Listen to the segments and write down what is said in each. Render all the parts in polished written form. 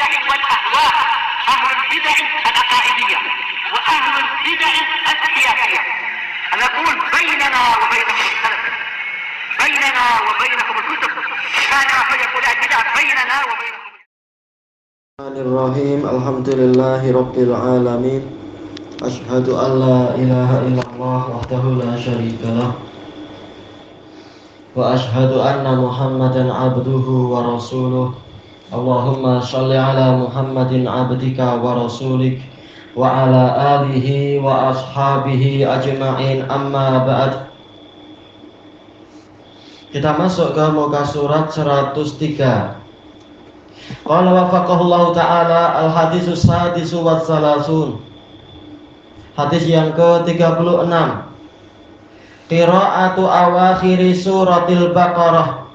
البدع والأهواء، أهل البدع العقائدية وأهل البدع السياسية. نقول بيننا وبينكم السلف، بيننا وبينكم الكتب، كان فيقول البدع بيننا وبينكم. Bismillahirrahmanirrahim. Alhamdulillahi rabbil alamin. Asyhadu an la ilaha illallah wahdahu la syarikalah wa asyhadu anna Muhammadan abduhu wa rasuluh. Allahumma shalli ala Muhammadin abdika wa rasulik wa ala alihi wa ashabihi ajma'in, amma ba'd. Kita masuk ke muka surat 103. Qala wafaqahullahu ta'ala al-hadisus sadisu wa salasun. Hadis yang ke-36. Qira'atu awakhiri suratil Baqarah.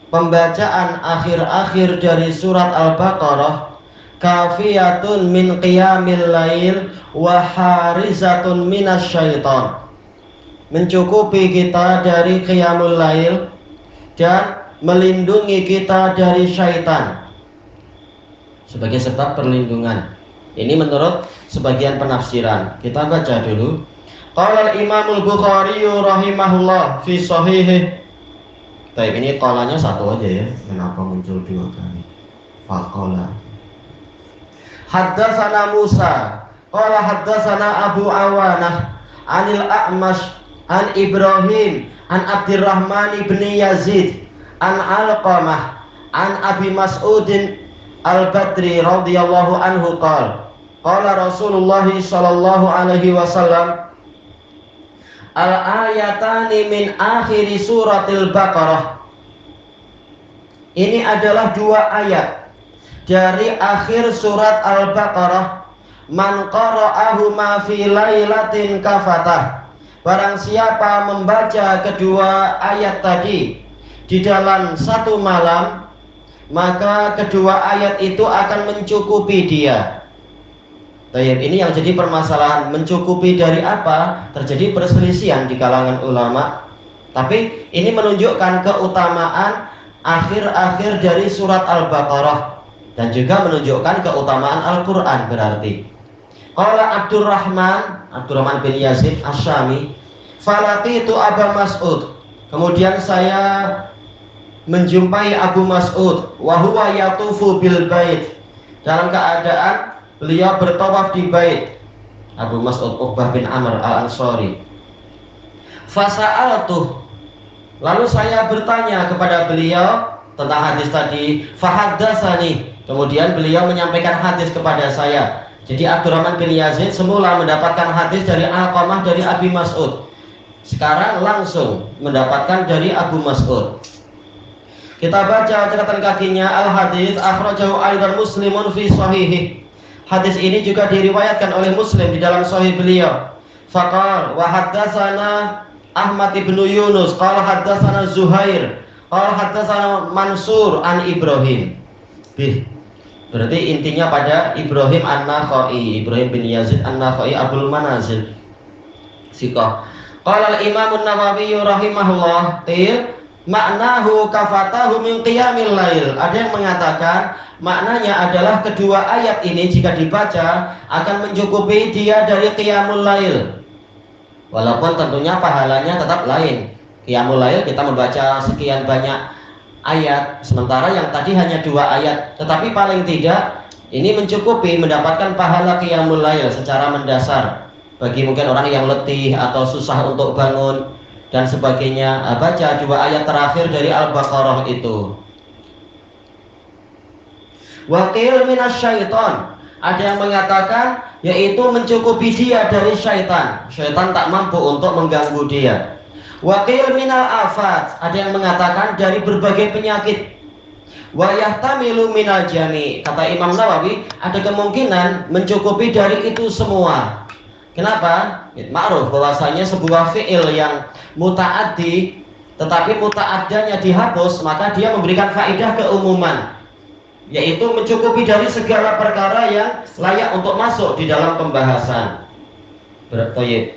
Pembacaan akhir-akhir dari surat Al-Baqarah kafiyatun min qiyamil lail wa harizatun minasyaiton. Mencukupi kita dari qiyamul lail dan melindungi kita dari syaitan sebagai sebab perlindungan. Ini menurut sebagian penafsiran. Kita baca dulu. Qala al-Imam al-Bukhari rahimahullah fi sahihih. Baik, ini qalanya satu aja ya. Kenapa muncul dua kali? Faqala. Haddatsana Musa, qala haddatsana Abu Awanah anil A'mash an Ibrahim an Abdurrahman ibn Yazid an Alqamah an Abi Mas'udin Al-Badri radhiyallahu anhu qala qala Rasulullah sallallahu alaihi wasallam al-ayatani min akhiri suratil Baqarah. Ini adalah dua ayat dari akhir surat Al-Baqarah. Man qara'ahuma fi lailatin kafatah. Barang siapa membaca kedua ayat tadi di dalam satu malam, maka kedua ayat itu akan mencukupi dia. Baik, ini yang jadi permasalahan, mencukupi dari apa? Terjadi perselisihan di kalangan ulama. Tapi ini menunjukkan keutamaan akhir-akhir dari surat Al-Baqarah dan juga menunjukkan keutamaan Al-Quran berarti. Qala Abdurrahman bin Yazid Asy-Syami, falaqitu Aba Mas'ud. Kemudian saya menjumpai Abu Mas'ud wa huwa yatufu bil bait, dalam keadaan beliau bertawaf di bait. Abu Mas'ud Uqbah bin Amr al-Ansari. Fasa'altuh, lalu saya bertanya kepada beliau tentang hadis tadi. Fahaddatsani, kemudian beliau menyampaikan hadis kepada saya. Jadi Abdurrahman bin Yazid semula mendapatkan hadis dari Alqamah dari Abi Mas'ud, sekarang langsung mendapatkan dari Abu Mas'ud. Kita baca catatan kakinya. Al-hadits akhrajahu aidan Muslimun fi sahihih. Hadis ini juga diriwayatkan oleh Muslim di dalam sahih beliau. Faqal wa haddatsana Ahmad ibn Yunus qala haddatsana Zuhair qala haddatsana Mansur an Ibrahim. Berarti intinya pada Ibrahim an-Nakhai, Ibrahim bin Yazid an-Nakhai Abdul Manazil Siqah. Qala al-Imam an-Nawawi rahimahullah maknahu kafatahu min qiyamil lail. Ada yang mengatakan maknanya adalah kedua ayat ini jika dibaca akan mencukupi dia dari qiyamul lail. Walaupun tentunya pahalanya tetap lain. Qiyamul lail kita membaca sekian banyak ayat, sementara yang tadi hanya dua ayat. Tetapi paling tidak ini mencukupi mendapatkan pahala qiyamul lail secara mendasar. Bagi mungkin orang yang letih atau susah untuk bangun dan sebagainya, baca dua ayat terakhir dari Al-Baqarah itu. Waqil minasyaiton, ada yang mengatakan yaitu mencukupi dia dari syaitan. Syaitan tak mampu untuk mengganggu dia. Waqil minal afat, ada yang mengatakan dari berbagai penyakit. Wa yahtamilu minal jami, kata Imam Nawawi, ada kemungkinan mencukupi dari itu semua. Kenapa? Ma'ruf bahwasanya sebuah fi'il yang muta'addi tetapi muta'addanya dihapus, maka dia memberikan faedah keumuman, yaitu mencukupi dari segala perkara yang layak untuk masuk di dalam pembahasan. Berarti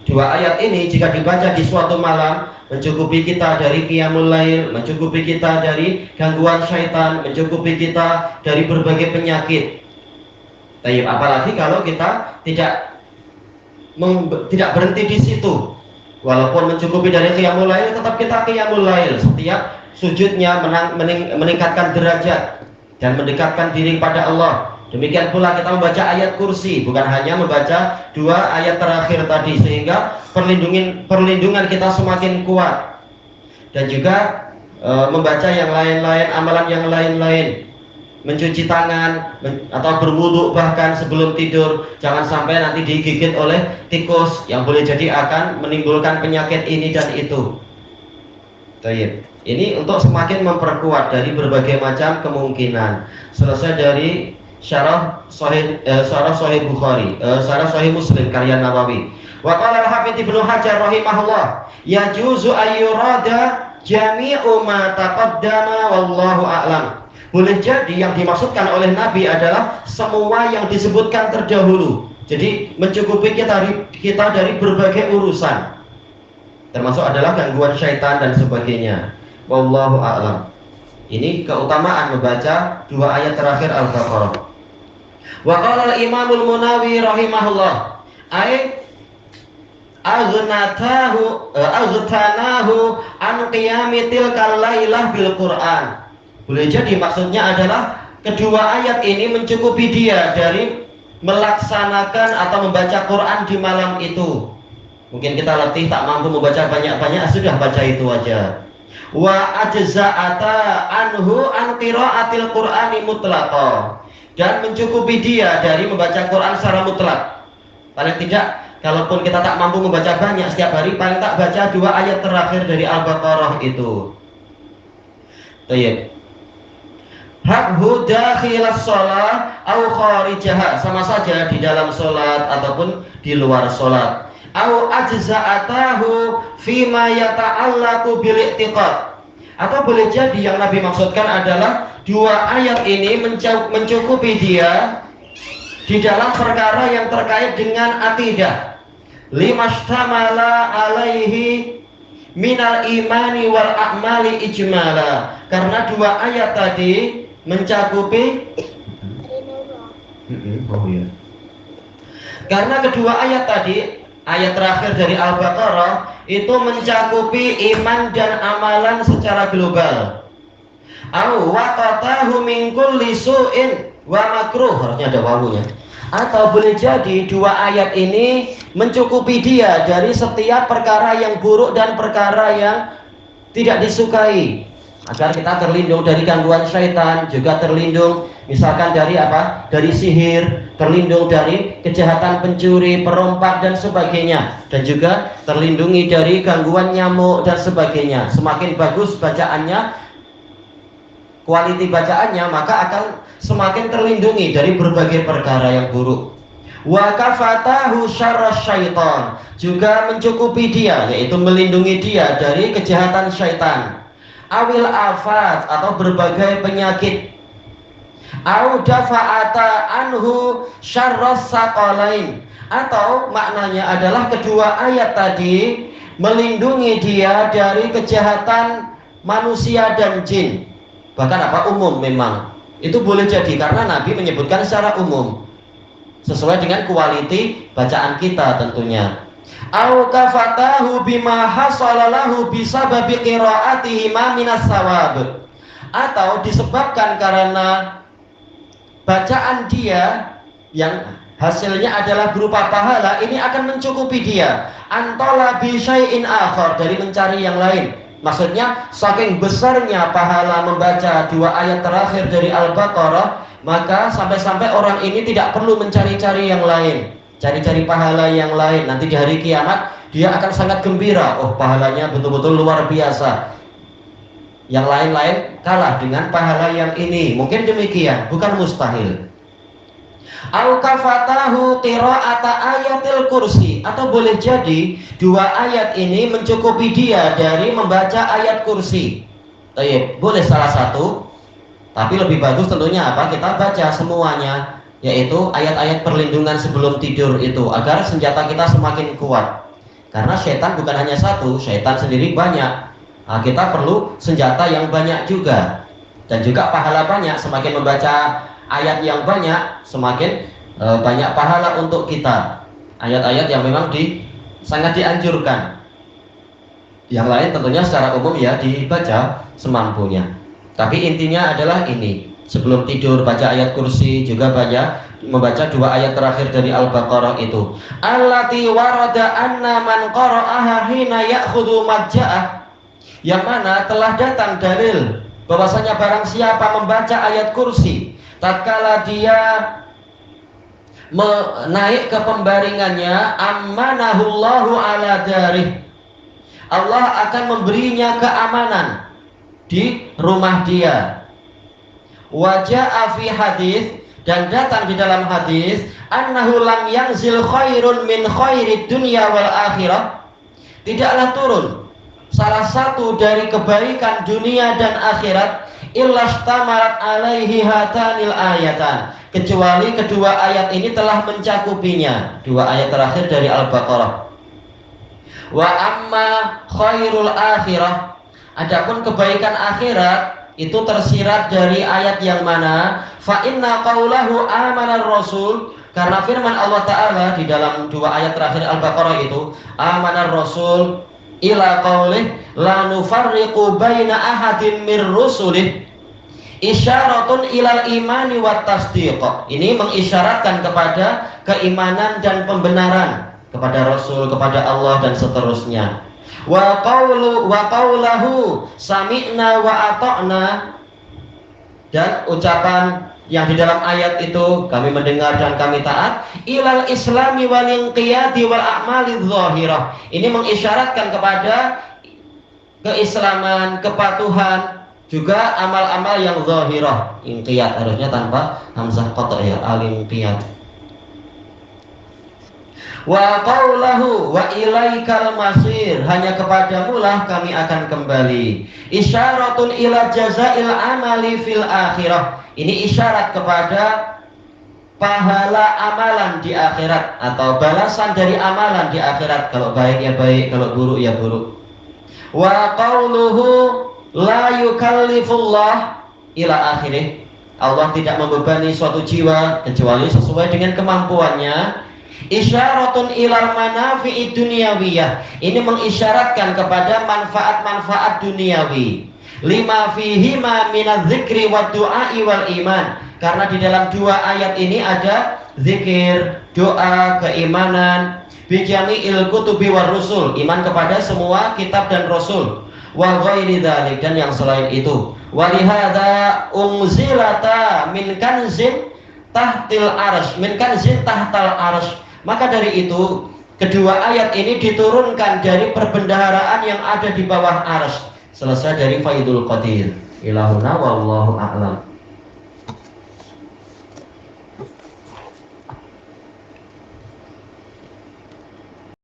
dua ayat ini jika dibaca di suatu malam, mencukupi kita dari qiyamul lail, mencukupi kita dari gangguan syaitan, mencukupi kita dari berbagai penyakit. Apalagi kalau kita tidak berhenti di situ. Walaupun mencukupi dari qiyamul lail, tetap kita qiyamul lail. Setiap sujudnya meningkatkan derajat dan mendekatkan diri pada Allah. Demikian pula kita membaca ayat kursi, bukan hanya membaca 2 ayat terakhir tadi, sehingga perlindungan kita semakin kuat. Dan juga membaca yang lain-lain, amalan yang lain-lain, mencuci tangan atau berwudu bahkan sebelum tidur. Jangan sampai nanti digigit oleh tikus yang boleh jadi akan menimbulkan penyakit ini dan itu. Ini untuk semakin memperkuat dari berbagai macam kemungkinan. Selesai dari syarah Sahih Bukhari, syarah Sahih Muslim karya Nawawi. Wa qala al-Hafidz Ibnu Hajar rahimahullah, yajuzu ayyurada jami'u ma taqaddama wallahu a'lam. Boleh jadi yang dimaksudkan oleh Nabi adalah semua yang disebutkan terdahulu. Jadi mencukupi kita dari berbagai urusan, termasuk adalah gangguan syaitan dan sebagainya. Wallahu a'lam. Ini keutamaan membaca 2 ayat terakhir Al-Baqarah. Wa qala al-Imam al-Munawi rahimahullah, ay aghtanahu an qiyami tilkal lailah bil Qur'an. Boleh jadi maksudnya adalah kedua ayat ini mencukupi dia dari melaksanakan atau membaca Quran di malam itu. Mungkin kita letih, tak mampu membaca banyak-banyak, sudah baca itu aja. Wa ajza'ata anhu an qira'atil Qur'ani mutlaqah, dan mencukupi dia dari membaca Quran secara mutlak. Paling tidak, kalaupun kita tak mampu membaca banyak setiap hari, paling tak baca 2 ayat terakhir dari Al-Baqarah itu. Baik. Hakhu dakhilas shalah au kharijaha, sama saja di dalam salat ataupun di luar salat. Au ajza'atahu fima yata'allaqu bil i'tiqad, atau boleh jadi yang Nabi maksudkan adalah 2 ayat ini mencukupi dia di dalam perkara yang terkait dengan akidah. Limastamala alaihi minal imani wal a'mali ijmala, karena 2 ayat tadi mencakupi karena kedua ayat tadi, ayat terakhir dari Al-Baqarah itu mencakupi iman dan amalan secara global. Au waqatahu min kulli su'in wa makruh, harusnya ada wawunya. Atau boleh jadi 2 ayat ini mencukupi dia dari setiap perkara yang buruk dan perkara yang tidak disukai, agar kita terlindung dari gangguan syaitan, juga terlindung misalkan dari apa? Dari sihir, terlindung dari kejahatan pencuri, perompak dan sebagainya, dan juga terlindungi dari gangguan nyamuk dan sebagainya. Semakin bagus bacaannya, kualiti bacaannya, maka akan semakin terlindungi dari berbagai perkara yang buruk. Wa kafatahu syarras syaitan, juga mencukupi dia, yaitu melindungi dia dari kejahatan syaitan. Awil afat, atau berbagai penyakit. Au dafa'ata anhu syarras saqalain, atau maknanya adalah kedua ayat tadi melindungi dia dari kejahatan manusia dan jin. Bahkan apa, umum memang. Itu boleh jadi karena Nabi menyebutkan secara umum, sesuai dengan kualiti bacaan kita tentunya. Au kafatahu bima hasalalahu bisababi qiraatihi ma minas sawab, atau disebabkan karena bacaan dia yang hasilnya adalah berupa pahala, ini akan mencukupi dia antola bi syai'in akhar, dari mencari yang lain. Maksudnya saking besarnya pahala membaca 2 ayat terakhir dari Al-Baqarah, maka sampai-sampai orang ini tidak perlu mencari-cari yang lain, cari-cari pahala yang lain. Nanti di hari kiamat dia akan sangat gembira, oh pahalanya betul-betul luar biasa, yang lain-lain kalah dengan pahala yang ini. Mungkin demikian, bukan mustahil. Au kafatahu qira'ata ayatil kursi, atau boleh jadi 2 ayat ini mencukupi dia dari membaca ayat kursi. Boleh salah satu, tapi lebih bagus tentunya apa? Kita baca semuanya, yaitu ayat-ayat perlindungan sebelum tidur itu, agar senjata kita semakin kuat. Karena setan bukan hanya satu, setan sendiri banyak. Nah, kita perlu senjata yang banyak juga. Dan juga pahala banyak. Semakin membaca ayat yang banyak, semakin banyak pahala untuk kita. Ayat-ayat yang memang sangat dianjurkan. Yang lain tentunya secara umum ya dibaca semampunya. Tapi intinya adalah ini. Sebelum tidur baca ayat kursi, juga membaca 2 ayat terakhir dari Al-Baqarah itu. Allati warada anna man qara'aha hina ya'khudhu madja'ah. Yang mana telah datang dalil bahwasanya barang siapa membaca ayat kursi tatkala dia naik ke pembaringannya, ammanahullahu ala darih. Allah akan memberinya keamanan di rumah dia. Waja'a fi hadis, dan datang di dalam hadis, annahu lam yanzil khairun min khairid dunya wal akhirah. Tidaklah turun salah satu dari kebaikan dunia dan akhirat illastamarat alaihi hatanil ayatan, kecuali kedua ayat ini telah mencakupinya. 2 ayat terakhir dari Al-Baqarah. Wa amma khairul akhirah, adapun kebaikan akhirat itu tersirat dari ayat yang mana? Fa inna qaulahu amanar rasul, karena firman Allah Ta'ala di dalam 2 ayat terakhir Al-Baqarah itu, amanar rasul ila qaulih la nufarriqu baina ahadin mir rusulih, isyaratun ilal imani wat tasdiq. Ini mengisyaratkan kepada keimanan dan pembenaran kepada Rasul, kepada Allah dan seterusnya. Wa qaulahu sami'na wa ata'na, dan ucapan yang di dalam ayat itu kami mendengar dan kami taat, ilal islami wal inqiyadi wal a'mali dhahirah. Ini mengisyaratkan kepada keislaman, kepatuhan, juga amal-amal yang zahirah. Inqiyad harusnya tanpa hamzah qata' ya, al-inqiyad. Wa qaulahu wa ilaikal masir, hanya kepadamulah kami akan kembali. Isyaratun ila jazail amali fil akhirah. Ini isyarat kepada pahala amalan di akhirat, atau balasan dari amalan di akhirat. Kalau baik ya baik, kalau buruk ya buruk. Wa qauluhu la yukallifullah ila akhirih. Allah tidak membebani suatu jiwa kecuali sesuai dengan kemampuannya. Isyaratun ilal manafi'id dunyawiyah. Ini mengisyaratkan kepada manfaat-manfaat duniawi. Lima fihima minadz dzikri wad du'a'i wal iman. Karena di dalam 2 ayat ini ada zikir, doa, keimanan, bi jami'il kutubi war rusul, iman kepada semua kitab dan rasul, wa ghairi dzalik, dan yang selain itu. Wa lihadza unzilata min kanzin tahtil arsy, min kanzin tahtal arsy. Maka dari itu kedua ayat ini diturunkan dari perbendaharaan yang ada di bawah arsy. Selesai dari Faidul Qadir. Ilahuna wallahu a'lam.